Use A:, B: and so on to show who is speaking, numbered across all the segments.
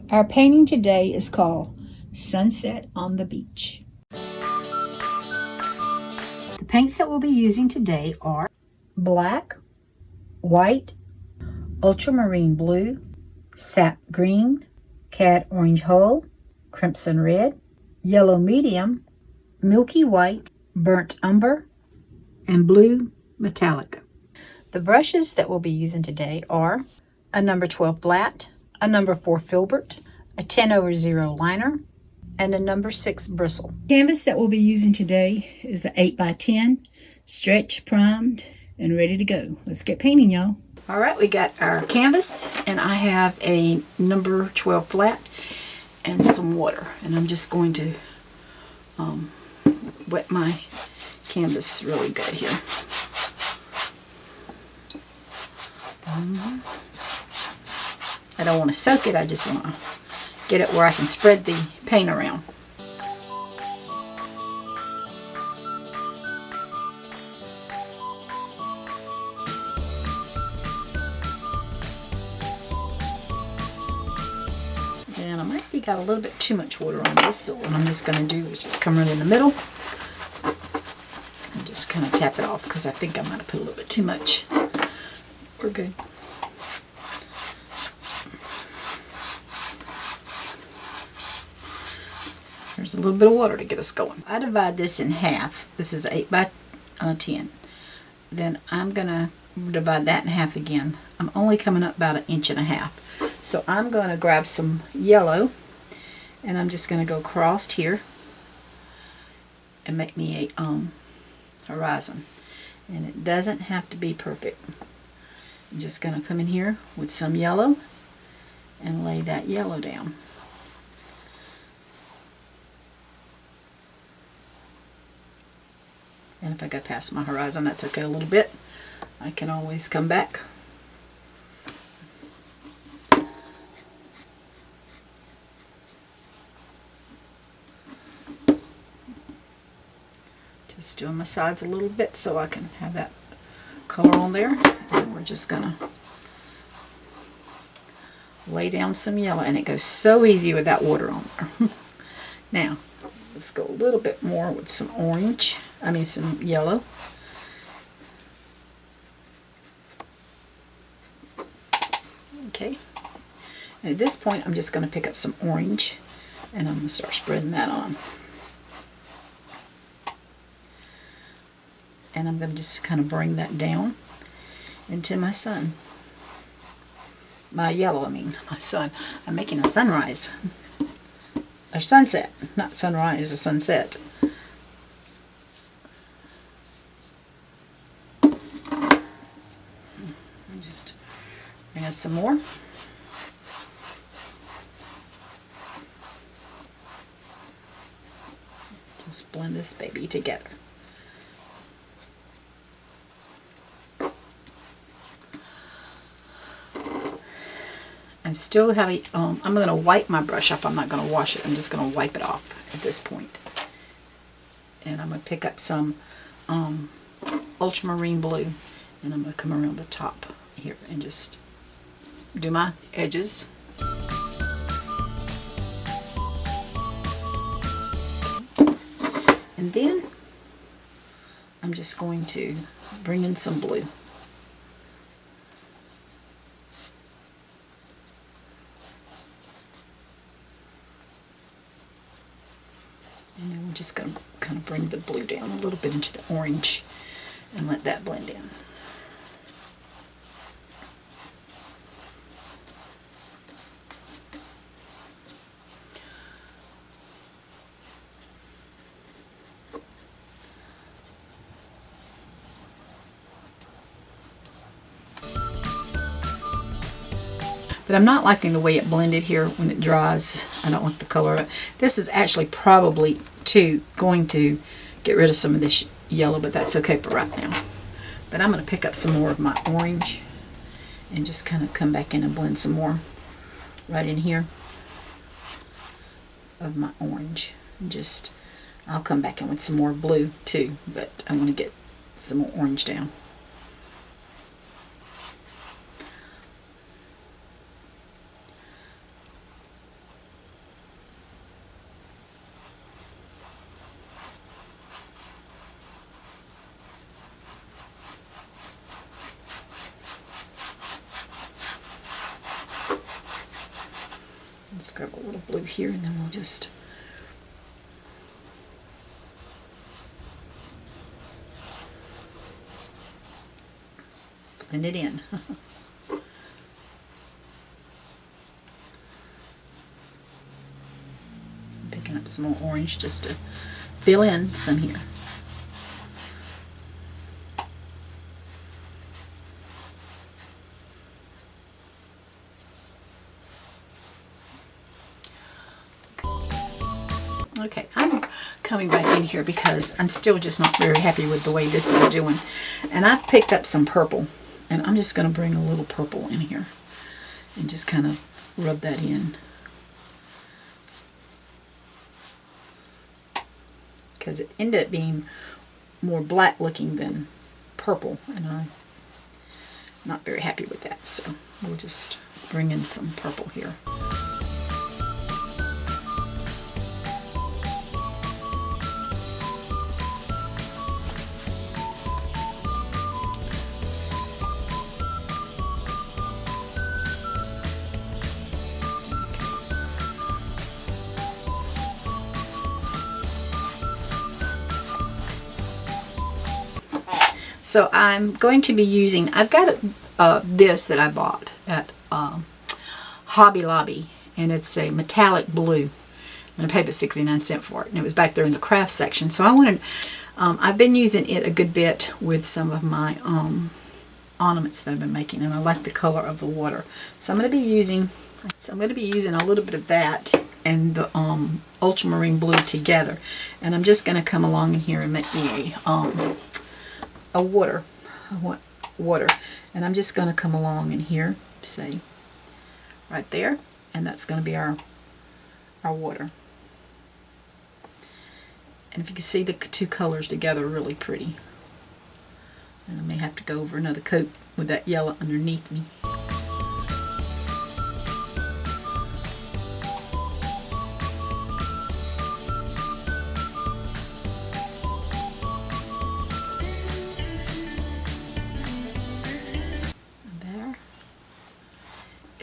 A: Our painting today is called Sunset on the Beach. The paints that we'll be using today are black, white, ultramarine blue, sap green, cad orange hull, crimson red, yellow medium, milky white, burnt umber, and blue metallic. The brushes that we'll be using today are a number 12 flat, a number 4 Filbert, a 10/0 liner, and a number 6 Bristle. Canvas that we'll be using today is an 8x10, stretch, primed, and ready to go. Let's get painting, y'all. All right, we got our canvas, and I have a number 12 flat and some water, and I'm just going to wet my canvas really good here. I don't want to soak it, I just want to get it where I can spread the paint around. And I might have got a little bit too much water on this, so what I'm just going to do is just come right in the middle and just kind of tap it off, because I think I might have put a little bit too much. We're good. There's a little bit of water to get us going. I divide this in half. This is 8x10. Then I'm going to divide that in half again. I'm only coming up about 1.5 inches. So I'm going to grab some yellow, and I'm just going to go across here and make me a horizon. And it doesn't have to be perfect. I'm just going to come in here with some yellow and lay that yellow down. And if I go past my horizon, that's okay a little bit. I can always come back. Just doing my sides a little bit so I can have that color on there. And then we're just going to lay down some yellow. And it goes so easy with that water on there. Now, let's go a little bit more with some orange. Some yellow. Okay. And at this point, I'm just going to pick up some orange, and I'm going to start spreading that on. And I'm going to just kind of bring that down into my sun. My yellow, my sun. I'm making a sunrise. Or sunset. Not sunrise, a sunset. Just bring us some more. Just blend this baby together. I'm still having, I'm going to wipe my brush off. I'm not going to wash it. I'm just going to wipe it off at this point. And I'm going to pick up some ultramarine blue, and I'm going to come around the top here and just do my edges. And then I'm just going to bring in some blue. And then we're just going to kind of bring the blue down a little bit into the orange and let that blend in. But I'm not liking the way it blended here when it dries. I don't like the color of it. This is actually probably going to get rid of some of this yellow, but that's okay for right now. But I'm going to pick up some more of my orange and just kind of come back in and blend some more right in here of my orange. And just, I'll come back in with some more blue too, but I'm going to get some more orange down. Let's grab a little blue here and then we'll just blend it in. Picking up some more orange just to fill in some here. Okay, I'm coming back in here because I'm still just not very happy with the way this is doing. And I picked up some purple, and I'm just going to bring a little purple in here and just kind of rub that in. Because it ended up being more black looking than purple, and I'm not very happy with that. So we'll just bring in some purple here. So I'm going to be using, I've got this that I bought at Hobby Lobby, and it's a metallic blue. I'm going to pay about 69 cents for it, and it was back there in the craft section. So I wanted, I've been using it a good bit with some of my ornaments that I've been making, and I like the color of the water. So I'm going to be using, a little bit of that and the ultramarine blue together, and I'm just going to come along in here and make me a water. I want water, and I'm just going to come along in here, say right there, and that's going to be our water. And if you can see the two colors together, really pretty. And I may have to go over another coat with that yellow underneath me.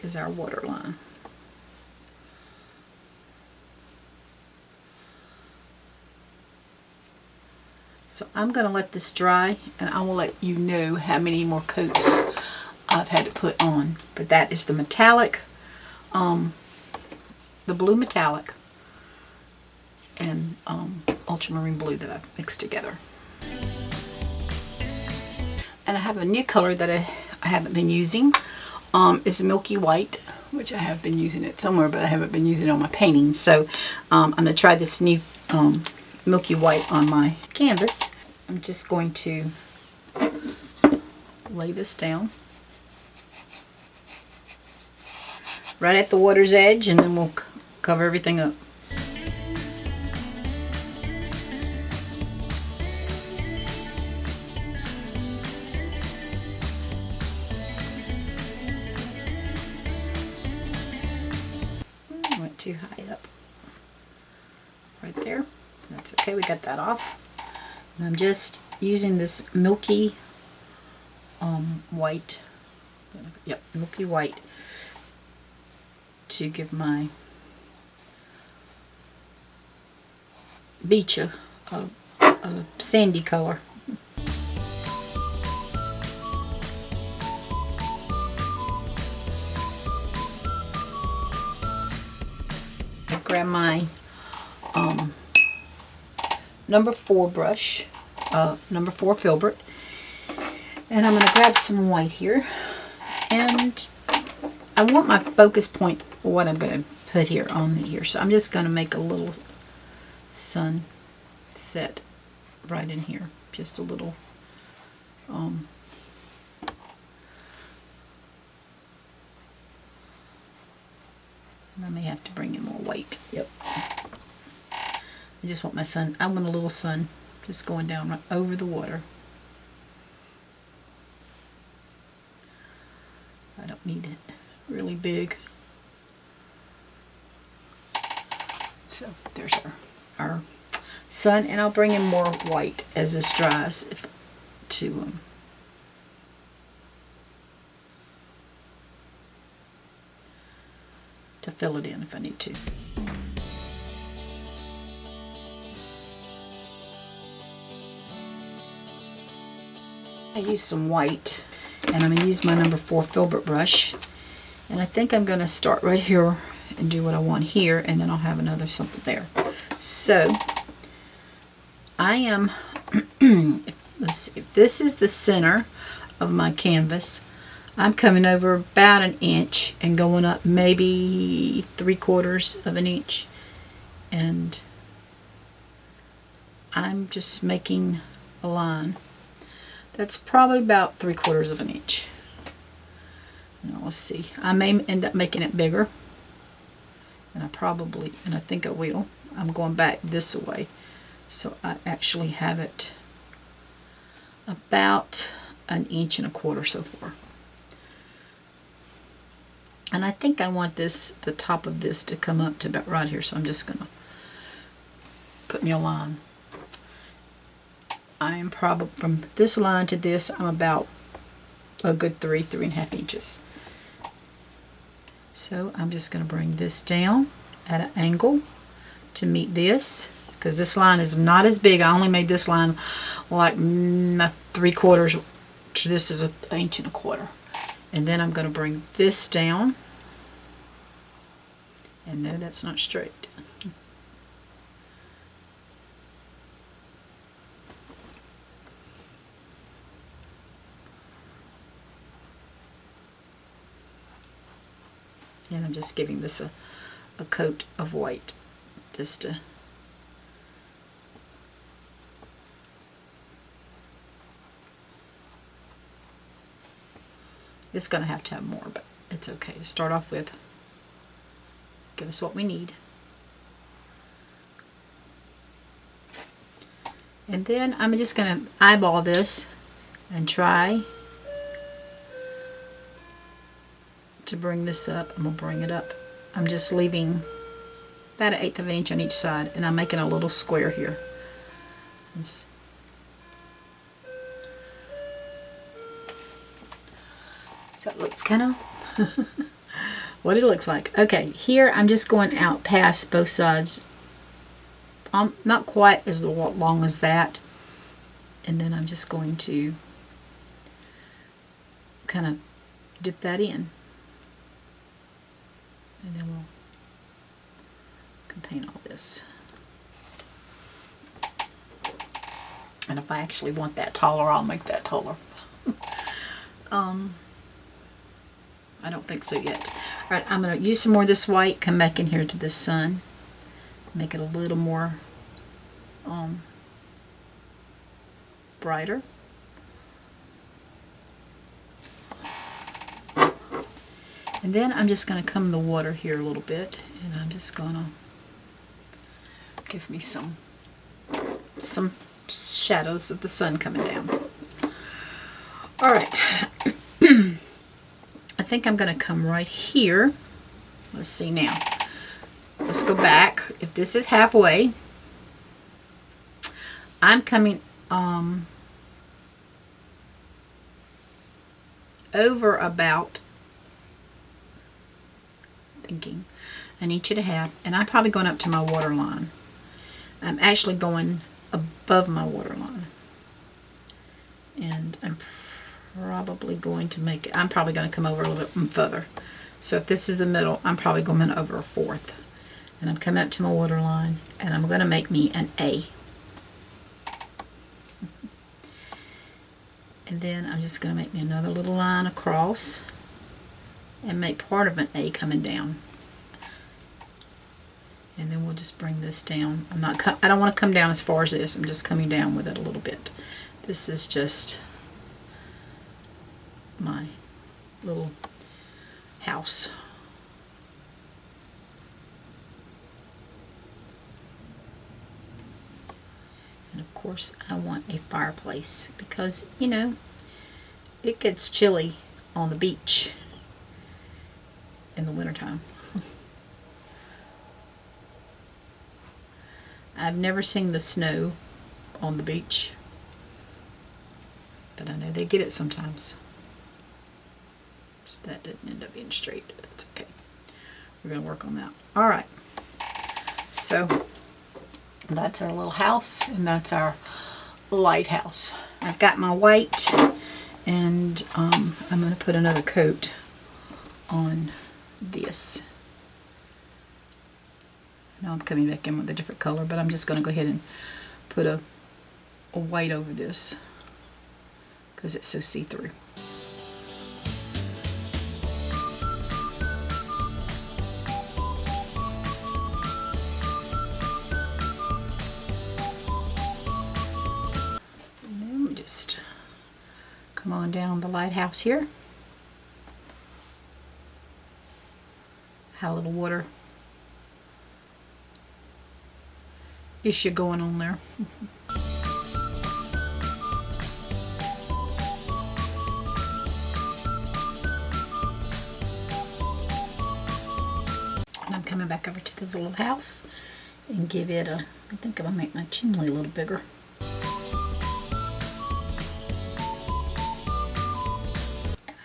A: Is our water line. So I'm going to let this dry, and I will let you know how many more coats I've had to put on. But that is the metallic, the blue metallic, and ultramarine blue that I've mixed together. And I have a new color that I haven't been using. It's Milky White, which I have been using it somewhere, but I haven't been using it on my paintings. So I'm going to try this new Milky White on my canvas. I'm just going to lay this down right at the water's edge, and then we'll cover everything up. Too high up right there. That's okay, we got that off. And I'm just using this Milky White, Milky White, to give my beach a sandy color. Grab my number 4 brush, number 4 Filbert, and I'm going to grab some white here, and I want my focus point, what I'm going to put here on here. So I'm just going to make a little sunset right in here, just a little I may have to bring in more white. Yep. I just want my sun. I want a little sun just going down right over the water. I don't need it really big. So there's our sun, and I'll bring in more white as this dries to to fill it in if I need to. I use some white, and I'm going to use my number 4 Filbert brush, and I think I'm going to start right here and do what I want here, and then I'll have another something there. So I am let's see, if this is the center of my canvas, I'm coming over about an inch and going up maybe 3/4 of an inch, and I'm just making a line that's probably about 3/4 of an inch. Now let's see, I may end up making it bigger, and I think I will. I'm going back this way, so I actually have it about 1.25 inches so far. And I think I want the top of this to come up to about right here, so I'm just going to put me a line. I am probably, from this line to this, I'm about a good 3.5 inches. So I'm just going to bring this down at an angle to meet this, because this line is not as big. I only made this line like 3/4. This is 1.25 inches. And then I'm going to bring this down. And no, that's not straight. And I'm just giving this a coat of white, just to it's going to have more, but it's okay to start off with. Give us what we need. And then I'm just going to eyeball this and try to bring this up. I'm going to bring it up. I'm just leaving about 1/8 of an inch on each side, and I'm making a little square here. So it looks kind of what it looks like. Okay, here I'm just going out past both sides. Not quite as long as that. And then I'm just going to kind of dip that in. And then we'll paint all this. And if I actually want that taller, I'll make that taller. I don't think so yet. Alright, I'm going to use some more of this white, come back in here to this sun, make it a little more brighter. And then I'm just going to come in the water here a little bit, and I'm just going to give me some shadows of the sun coming down. Alright. I think I'm going to come right here. Let's see now. Let's go back. If this is halfway, I'm coming over about, thinking, 1.5 inches, and I'm probably going up to my water line. I'm actually going above my water line. And I'm probably going to make it, I'm probably going to come over a little bit further. So if this is the middle, I'm probably going over 1/4. And I'm coming up to my water line, and I'm going to make me an A. And then I'm just going to make me another little line across and make part of an A coming down. And then we'll just bring this down. I don't want to come down as far as this. I'm just coming down with it a little bit. This is just my little house. And of course I want a fireplace because, you know, it gets chilly on the beach in the wintertime. I've never seen the snow on the beach, but I know they get it sometimes. So that didn't end up being straight, but that's okay. we're going to work on that. All right. So that's our little house, and that's our lighthouse. I've got my white, and I'm going to put another coat on this. Now I'm coming back in with a different color, but I'm just going to go ahead and put a white over this because it's so see-through. And then we just come on down the lighthouse here. Had a little water issue going on there. And I'm coming back over to this little house and give it a, I think I'm going to make my chimney a little bigger.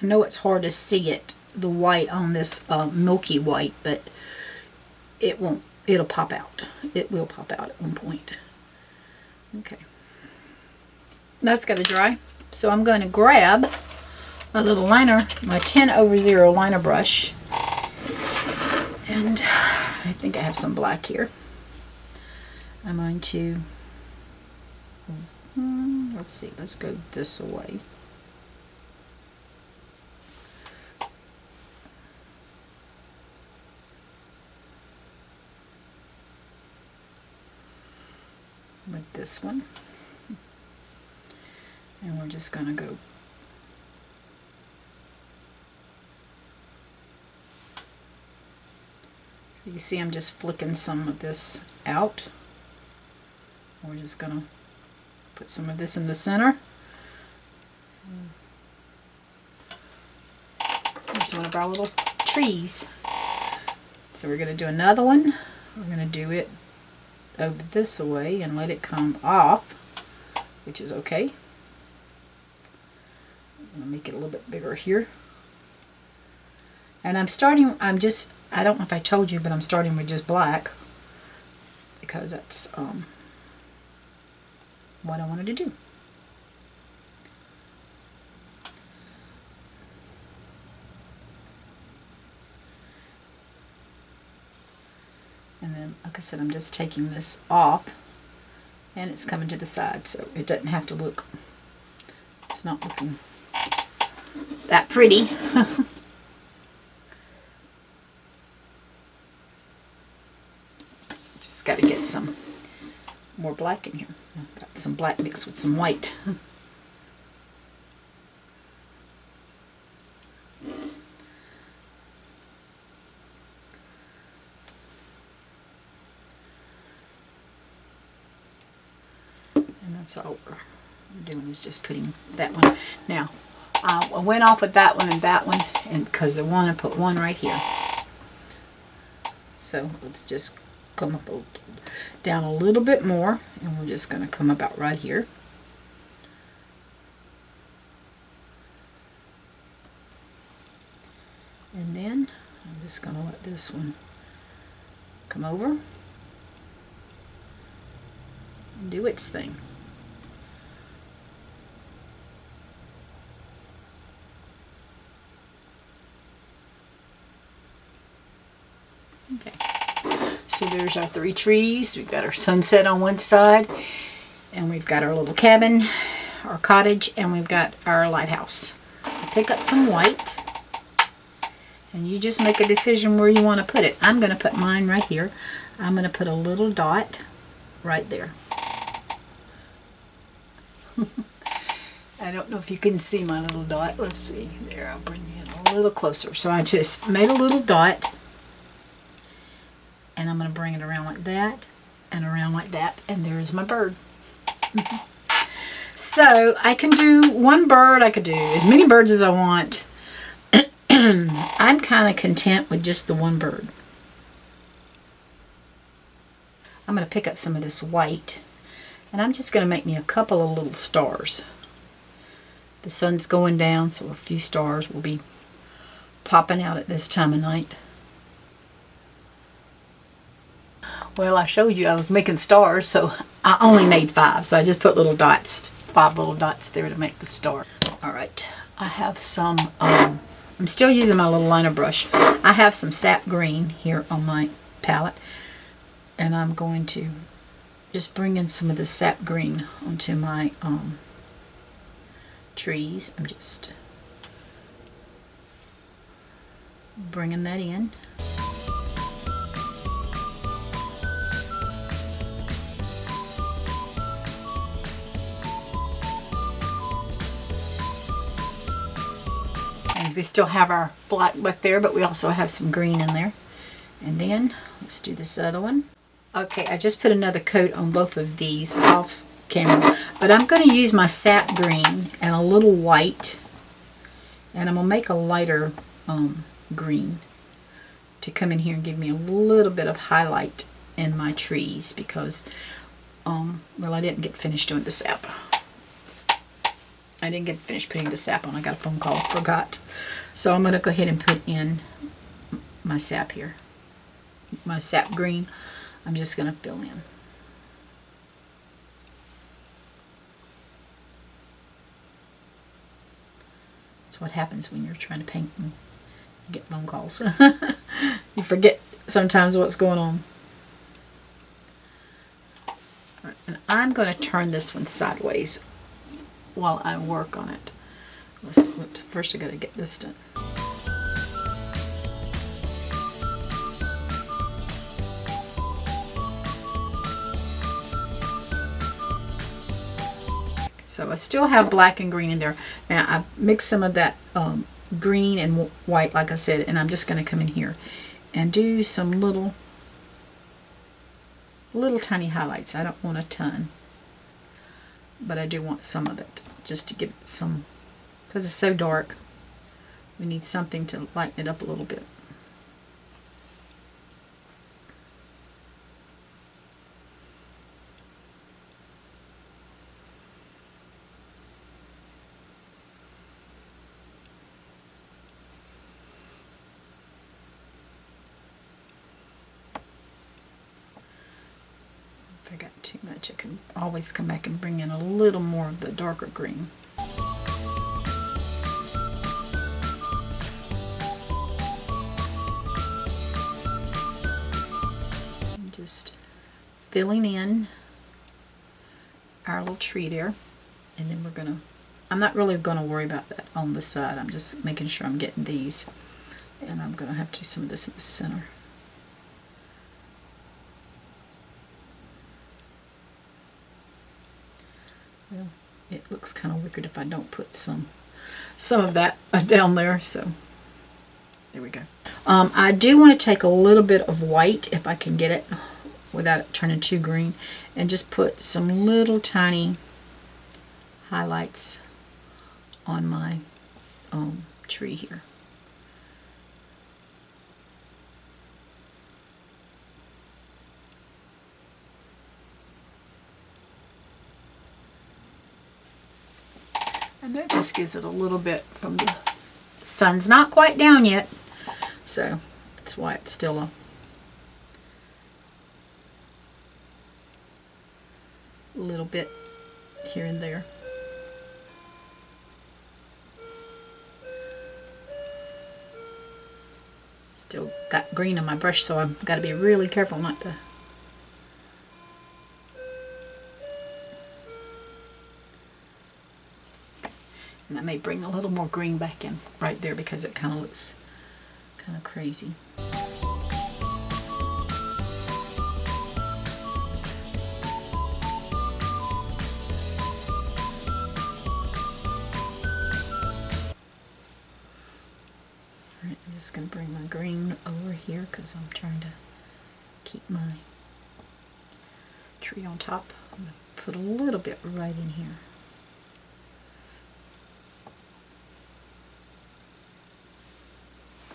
A: I know it's hard to see it, the white on this Milky white, but it won't. It'll pop out. It will pop out at one point. Okay. That's got to dry. So I'm going to grab a little liner, my 10/0 liner brush. And I think I have some black here. I'm going to, let's see, let's go this way. With this one, and we're just going to go so you see I'm just flicking some of this out. We're just going to put some of this in the center. Here's one of our little trees. So we're going to do another one. We're going to do it over this way and let it come off, which is okay. I'm going to make it a little bit bigger here. And I don't know if I told you, but I'm starting with just black because that's what I wanted to do. And then, like I said, I'm just taking this off, and it's coming to the side, so it doesn't have to look, it's not looking that pretty. Just got to get some more black in here. I've got some black mixed with some white. That's all we're doing is just putting that one. Now, I went off with that one, and because I want to put one right here. So let's just come up down a little bit more, and we're just going to come about right here. And then I'm just going to let this one come over and do its thing. Okay, so there's our 3 trees. We've got our sunset on one side, and we've got our little cabin, our cottage, and we've got our lighthouse. Pick up some white, and you just make a decision where you want to put it. I'm going to put mine right here. I'm going to put a little dot right there. I don't know if you can see my little dot. Let's see. There, I'll bring you in a little closer. So I just made a little dot. And I'm going to bring it around like that, and around like that, and there's my bird. So I can do one bird. I could do as many birds as I want. I'm kind of content with just the one bird. I'm going to pick up some of this white, and I'm just going to make me a couple of little stars. The sun's going down, so a few stars will be popping out at this time of night.
B: Well, I showed you I was making stars, so I only made 5. So I just put little dots, 5 little dots there to make the star. All right, I have some, I'm still using my little liner brush. I have some sap green here on my palette, and I'm going to just bring in some of the sap green onto my trees. I'm just bringing that in. And we still have our black back there, but we also have some green in there. And then let's do this other one. Okay, I just put another coat on both of these off camera, but I'm going to use my sap green and a little white, and I'm going to make a lighter green to come in here and give me a little bit of highlight in my trees because, well, I didn't get finished doing the sap. I didn't get finished putting the sap on. I got a phone call, forgot. So I'm going to go ahead and put in my sap here. My sap green, I'm just going to fill in. That's what happens when you're trying to paint and get phone calls. You forget sometimes what's going on. Right, and I'm going to turn this one sideways while I work on it. Oops, first I got to get this done. So I still have black and green in there. Now I mixed some of that green and white, like I said, and I'm just going to come in here and do some little tiny highlights. I don't want a ton, but I do want some of it just to give it some, because it's so dark. We need something to lighten it up a little bit. If I got too much, I can always come back and bring in a little more of the darker green. I'm just filling in our little tree there, and then we're gonna, I'm not really gonna worry about that on the side. I'm just making sure I'm getting these, and I'm gonna have to do some of this in the center. Well, it looks kind of wicked if I don't put some of that down there, so there we go. I do want to take a little bit of white, if I can get it without it turning too green, and just put some little tiny highlights on my tree here. And that just gives it a little bit from the sun's not quite down yet, so that's why it's still a little bit here and there. Still got green on my brush, so I've got to be really careful not to. And I may bring a little more green back in right there because it kind of looks kind of crazy. Alright, I'm just going to bring my green over here because I'm trying to keep my tree on top. I'm going to put a little bit right in here.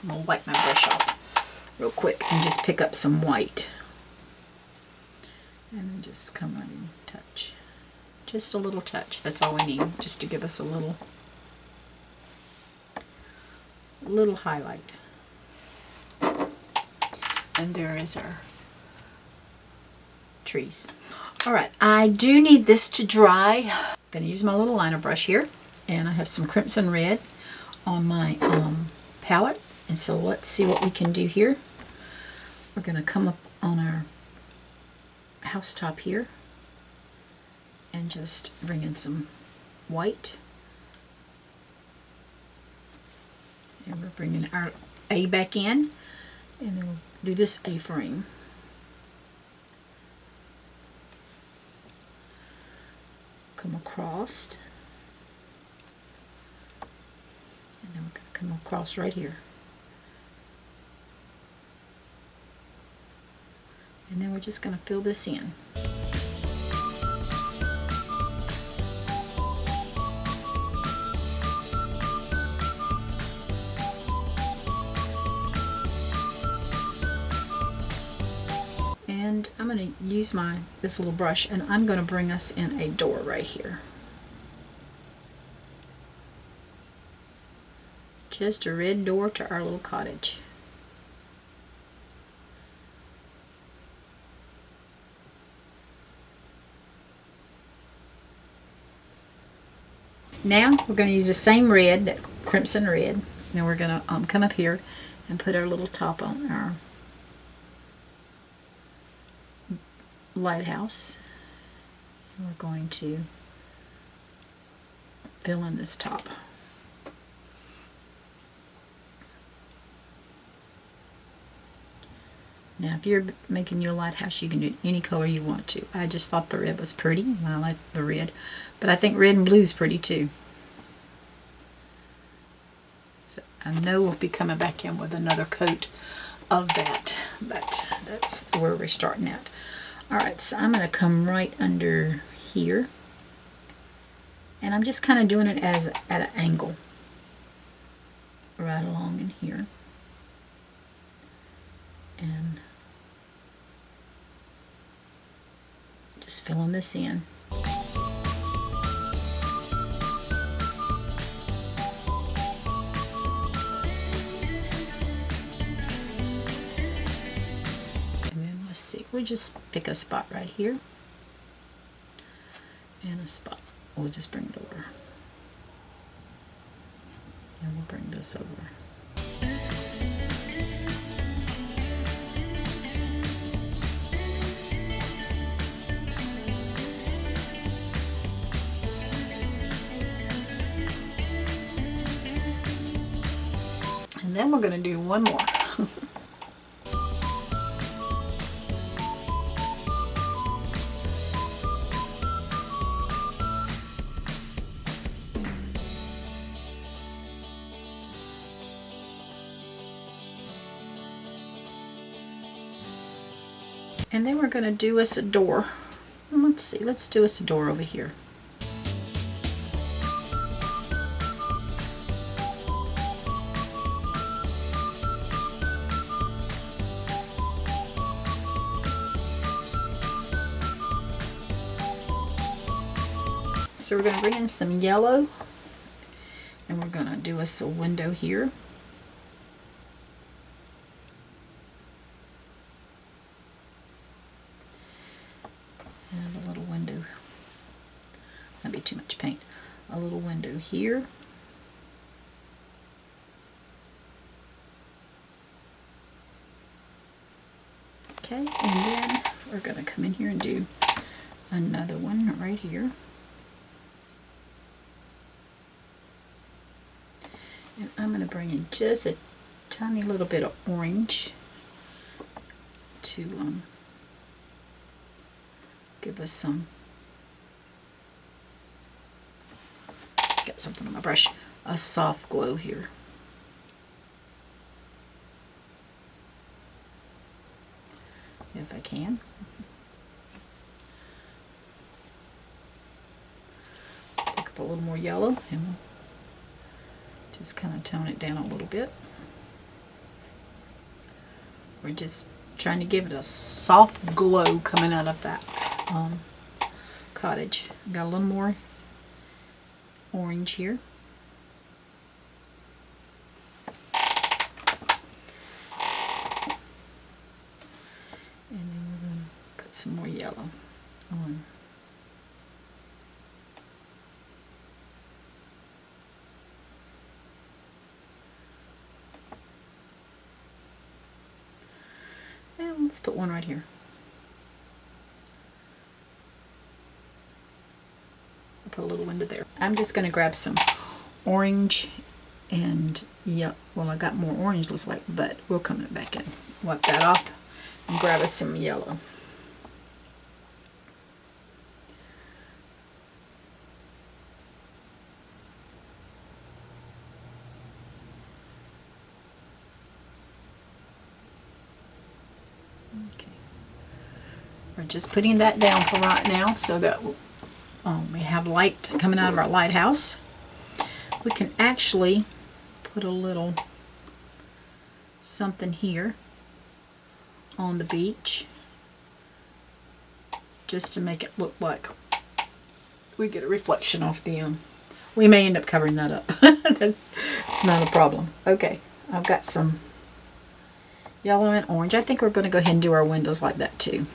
B: I'm going to wipe my brush off real quick and just pick up some white. And then just come right in, touch. Just a little touch, that's all we need, just to give us a little highlight. And there is our trees. Alright, I do need this to dry. I'm going to use my little liner brush here, and I have some crimson red on my palette, and so let's see what we can do here. We're going to come up on our house top here and just bring in some white, and we're bringing our A back in, and then we'll do this A-frame. Come across, and then we're going to come across right here, and then we're just going to fill this in. And I'm going to use this little brush, and I'm going to bring us in a door right here. Just a red door to our little cottage. Now we're going to use the same red, that crimson red. Now we're going to come up here and put our little top on our lighthouse. And we're going to fill in this top. Now if you're making your lighthouse, you can do any color you want to. I just thought the red was pretty, and I like the red. But I think red and blue is pretty too. So I know we'll be coming back in with another coat of that, but that's where we're starting at. Alright, so I'm going to come right under here, and I'm just kind of doing it at an angle right along in here, and just filling this in. Let's see, we'll just pick a spot right here, and a spot. We'll just bring it over, and we'll bring this over. And then we're going to do one more. And then we're going to do us a door. Let's see, let's do us a door over here. So we're going to bring in some yellow, and we're going to do us a window here. And a little window. That'd be too much paint. A little window here. Okay, and then we're going to come in here and do another one right here. And I'm going to bring in just a tiny little bit of orange to give us some, got something on my brush, a soft glow here. If I can. Let's pick up a little more yellow, and we'll just kind of tone it down a little bit. We're just trying to give it a soft glow coming out of that cottage. Got a little more orange here. And then we're going to put put some more yellow on. And let's put one right here. I'll put a little window there. I'm just going to grab some orange and well, I got more orange looks like, but we'll come back in. Wipe that off and grab us some yellow. Okay. We're just putting that down for right now so that we have light coming out of our lighthouse. We can actually put a little something here on the beach just to make it look like we get a reflection off the we may end up covering that up. It's not a problem. Okay, I've got some yellow and orange. I think we're going to go ahead and do our windows like that too.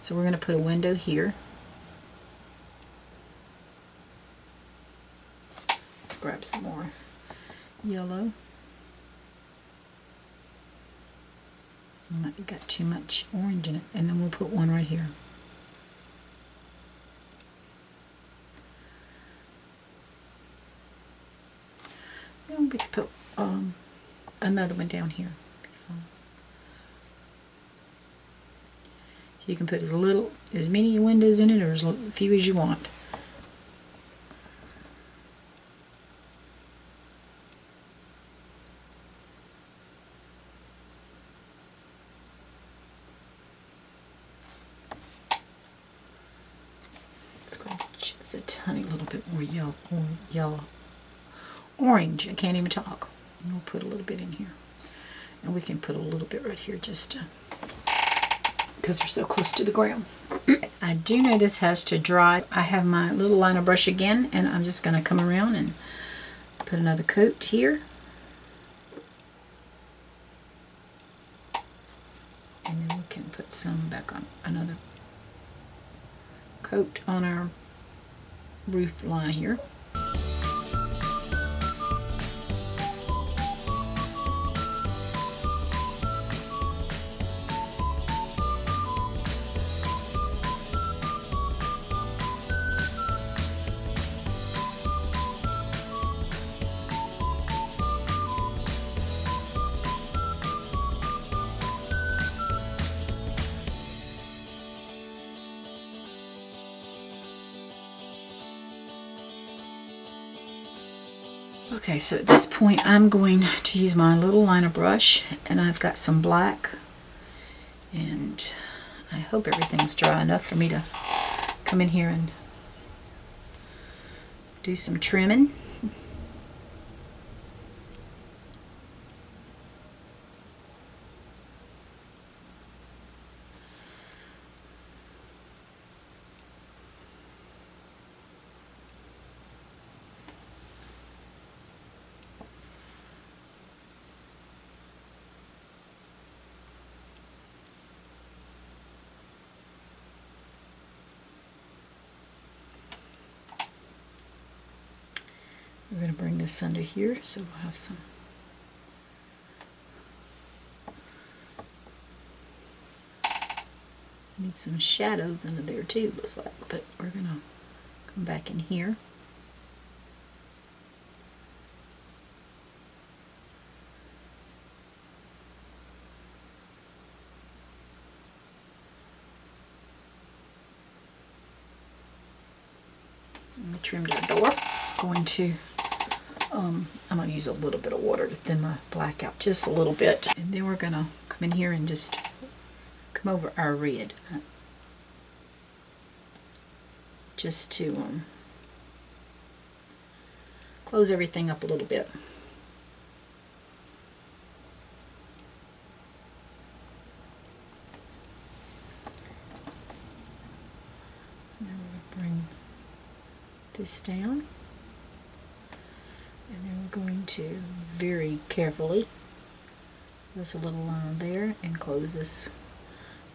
B: So we're going to put a window here. Let's grab some more yellow. I might have got too much orange in it, and then we'll put one right here. Then we could put another one down here. You can put as many windows in it or as few as you want. Let's go just a tiny little bit more yellow. Orange, I can't even talk. We'll put a little bit in here. And we can put a little bit right here just because we're so close to the ground. I do know this has to dry. I have my little liner brush again, and I'm just going to come around and put another coat here. And then we can put some back on, another coat on our roof line here. Okay, so at this point I'm going to use my little liner brush, and I've got some black, and I hope everything's dry enough for me to come in here and do some trimming. We're going to bring this under here so we'll have some. Need some shadows under there too, looks like, but we're going to come back in here. We trimmed our door. I'm going to use a little bit of water to thin my black out just a little bit. And then we're going to come in here and just come over our red. Just to close everything up a little bit. Now we're going to bring this down. And then we're going to very carefully, there's a little line there, and close this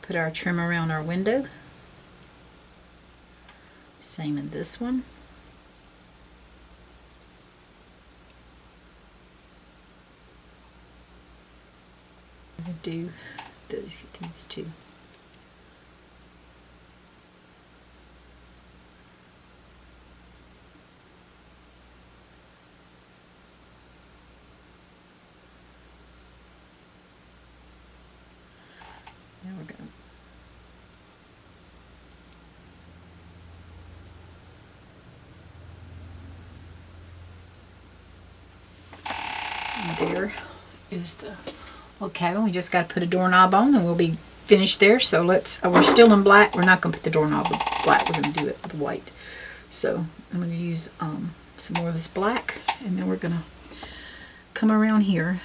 B: Put our trim around our window. Same in this one. I'm going to do these two. Now we're going to there is the little cabin. We just got to put a doorknob on and we'll be finished there. So let's, we're still in black. We're not going to put the doorknob with black. We're going to do it with white. So I'm going to use some more of this black, and then we're going to come around here.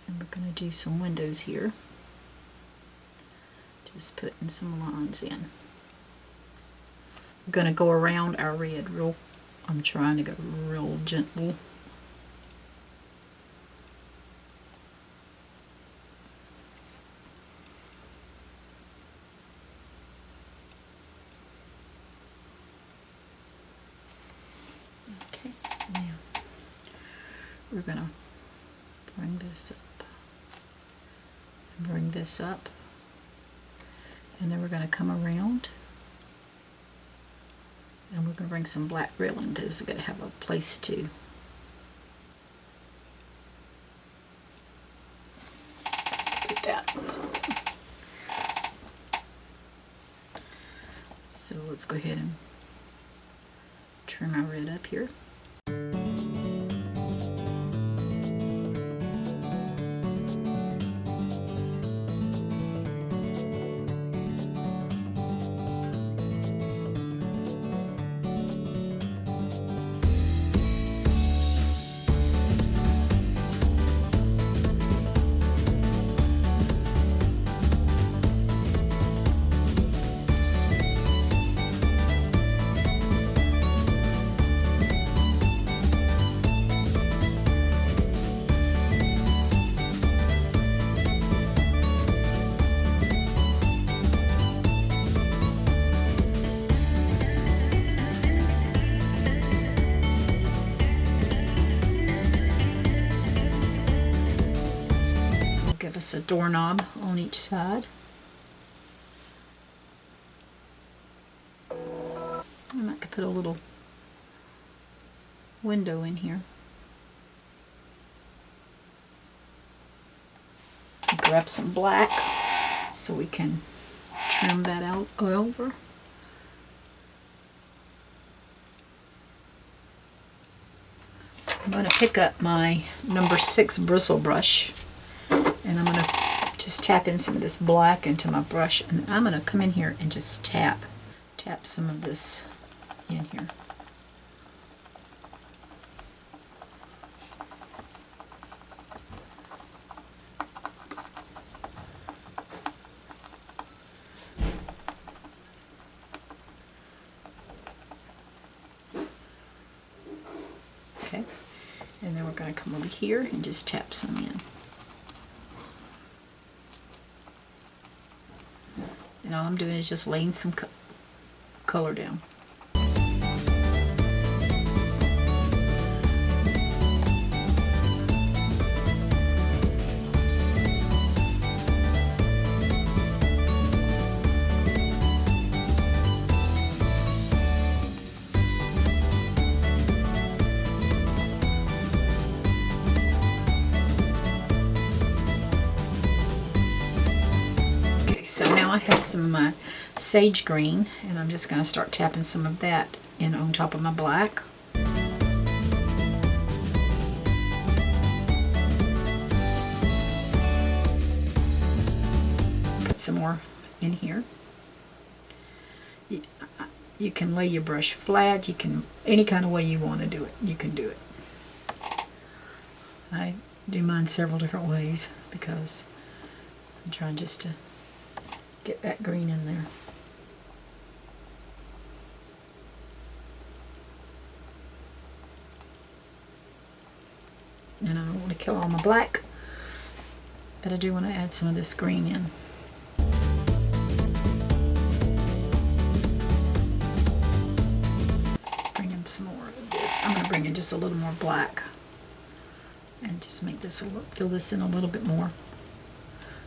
B: And we're going to do some windows here. Just putting some lines in. I'm going to go around our red real, I'm trying to go real gentle. Okay, now we're going to bring this up and bring this up, and then we're going to come around and we're going to bring some black railing because we're going to have a place to put that. So let's go ahead and trim our red up here. Give us a doorknob on each side. I might could put a little window in here. Grab some black so we can trim that out over. I'm going to pick up my number 6 bristle brush, and I'm going to just tap in some of this black into my brush, and I'm going to come in here and just tap some of this in here. Okay, and then we're going to come over here and just tap some in. And all I'm doing is just laying some color down. So now I have some of my sage green, and I'm just going to start tapping some of that in on top of my black. Put some more in here. You can lay your brush flat, you can, any kind of way you want to do it, you can do it. I do mine several different ways because I'm trying just to get that green in there. And I don't want to kill all my black, but I do want to add some of this green in. Let's bring in some more of this. I'm going to bring in just a little more black and just make this fill this in a little bit more,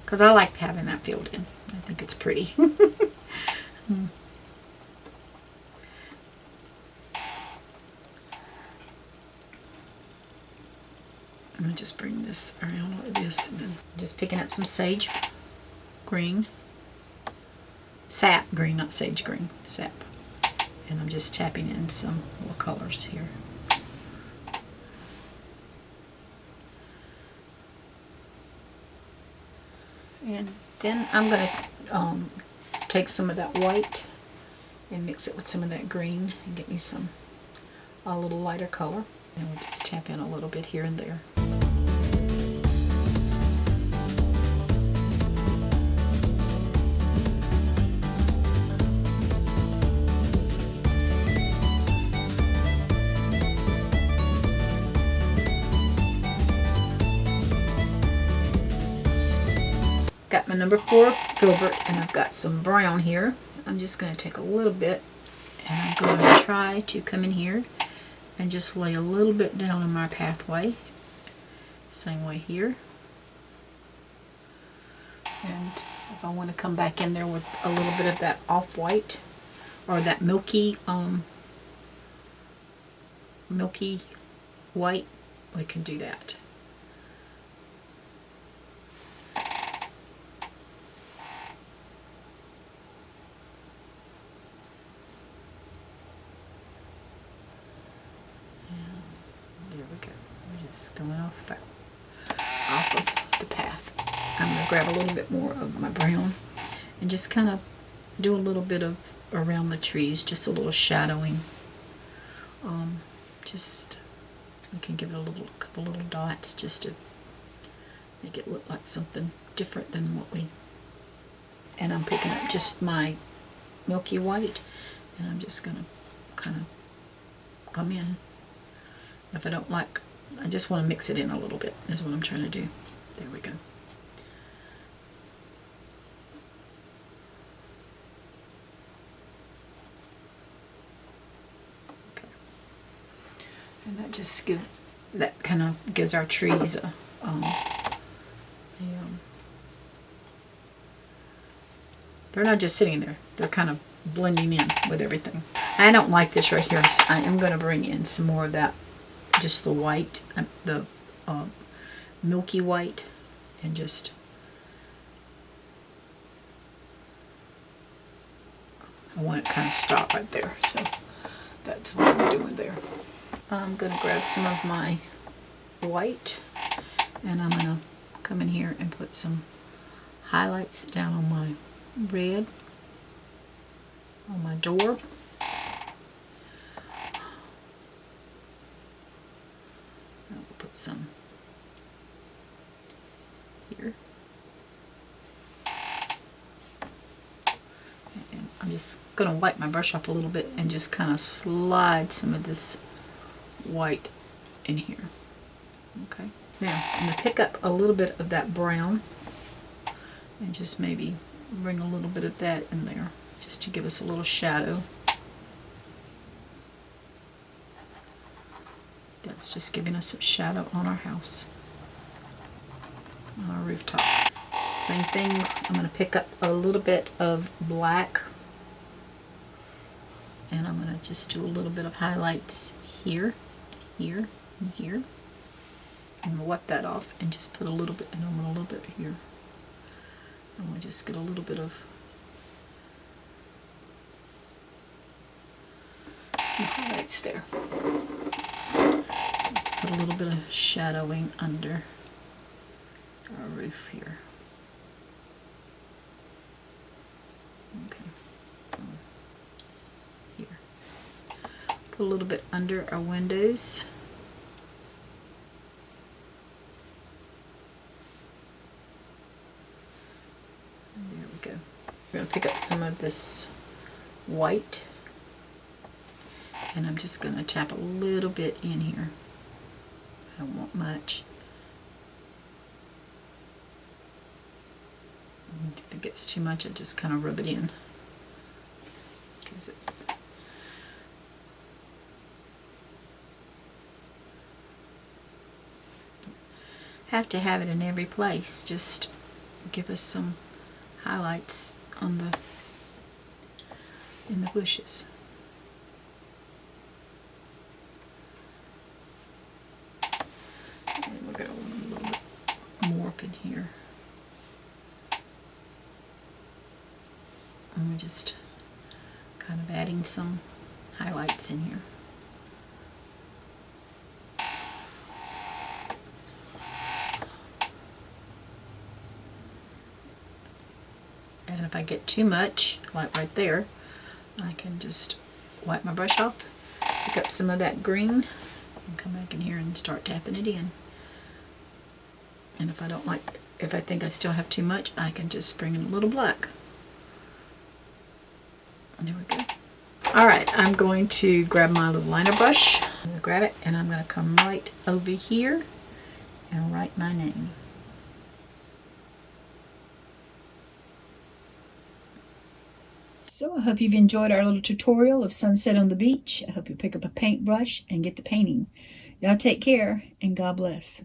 B: because I like having that filled in. I think it's pretty. I'm going to just bring this around like this, and then just picking up some sage green. Sap green, not sage green. Sap. And I'm just tapping in some more colors here. And then I'm going to take some of that white and mix it with some of that green and get me a little lighter color. And we'll just tap in a little bit here and there. Got my number 4 Filbert, and I've got some brown here. I'm just going to take a little bit, and I'm going to try to come in here and just lay a little bit down on my pathway. Same way here. And if I want to come back in there with a little bit of that off-white, or that milky white, we can do that. Going off of the path. I'm going to grab a little bit more of my brown and just kind of do a little bit of around the trees, just a little shadowing. Just we can give it a couple little dots just to make it look like something different than what we. And I'm picking up just my milky white, and I'm just going to kind of come in. If I don't like, I just want to mix it in a little bit, is what I'm trying to do. There we go. Okay. And that kind of gives our trees they're not just sitting there, they're kind of blending in with everything. I don't like this right here, so I am going to bring in some more of that, just the white, the milky white, and just I want it to kind of stop right there, so that's what I'm doing there. I'm going to grab some of my white, and I'm going to come in here and put some highlights down on my red on my door. I'll put some here. And I'm just going to wipe my brush off a little bit and just kind of slide some of this white in here. Okay. Now I'm going to pick up a little bit of that brown and just maybe bring a little bit of that in there just to give us a little shadow. That's just giving us some shadow on our house, on our rooftop. Same thing, I'm going to pick up a little bit of black, and I'm going to just do a little bit of highlights here, here, and here, and wipe that off and just put a little bit, and I'm a little bit here. I'm going to just get a little bit of some highlights there. Let's put a little bit of shadowing under our roof here. Okay. Here. Put a little bit under our windows. There we go. We're going to pick up some of this white, and I'm just going to tap a little bit in here. I don't want much. And if it gets too much, I just kind of rub it in. Because it's... have to have it in every place. Just give us some highlights on in the bushes. And we're going to want a little bit more up in here. And we're just kind of adding some highlights in here. And if I get too much, like right there, I can just wipe my brush off, pick up some of that green, and come back in here and start tapping it in. And if I don't like, if I think I still have too much, I can just bring in a little black. There we go. Alright, I'm going to grab my little liner brush. I'm going to grab it and I'm going to come right over here and write my name. So I hope you've enjoyed our little tutorial of Sunset on the Beach. I hope you pick up a paintbrush and get to painting. Y'all take care and God bless.